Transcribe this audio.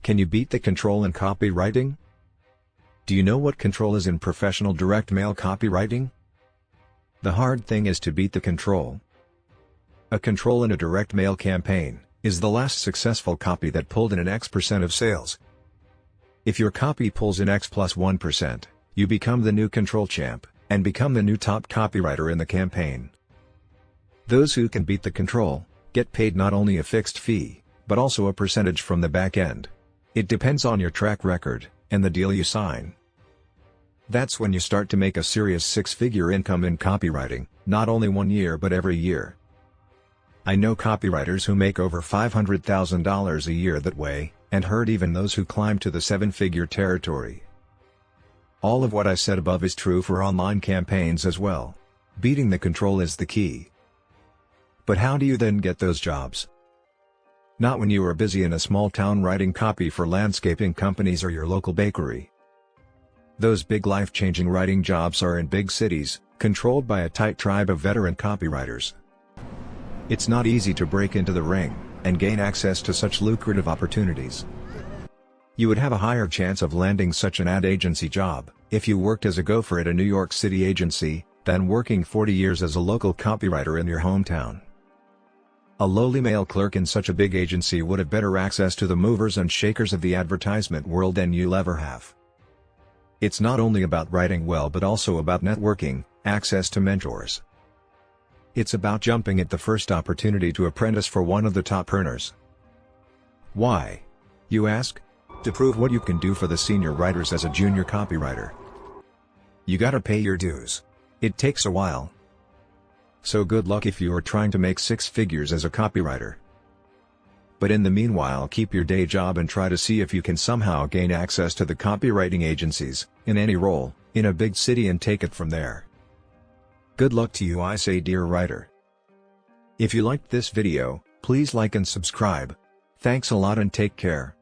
Can you beat the control in copywriting? Do you know what control is in professional direct mail copywriting? The hard thing is to beat the control. A control in a direct mail campaign is the last successful copy that pulled in an X% of sales. If your copy pulls in X plus 1%, you become the new control champ, and become the new top copywriter in the campaign. Those who can beat the control get paid not only a fixed fee, but also a percentage from the back end. It depends on your track record, and the deal you sign. That's when you start to make a serious six-figure income in copywriting, not only 1 year but every year. I know copywriters who make over $500,000 a year that way, and heard even those who climb to the seven-figure territory. All of what I said above is true for online campaigns as well. Beating the control is the key. But how do you then get those jobs? Not when you are busy in a small town writing copy for landscaping companies or your local bakery. Those big life-changing writing jobs are in big cities, controlled by a tight tribe of veteran copywriters. It's not easy to break into the ring and gain access to such lucrative opportunities. You would have a higher chance of landing such an ad agency job if you worked as a gopher at a New York City agency than working 40 years as a local copywriter in your hometown. A lowly mail clerk in such a big agency would have better access to the movers and shakers of the advertisement world than you'll ever have. It's not only about writing well but also about networking, access to mentors. It's about jumping at the first opportunity to apprentice for one of the top earners. Why? You ask? To prove what you can do for the senior writers as a junior copywriter. You gotta pay your dues. It takes a while. So good luck if you are trying to make six figures as a copywriter. But in the meanwhile, keep your day job and try to see if you can somehow gain access to the copywriting agencies, in any role, in a big city, and take it from there. Good luck to you, I say, dear writer. If you liked this video, please like and subscribe. Thanks a lot and take care.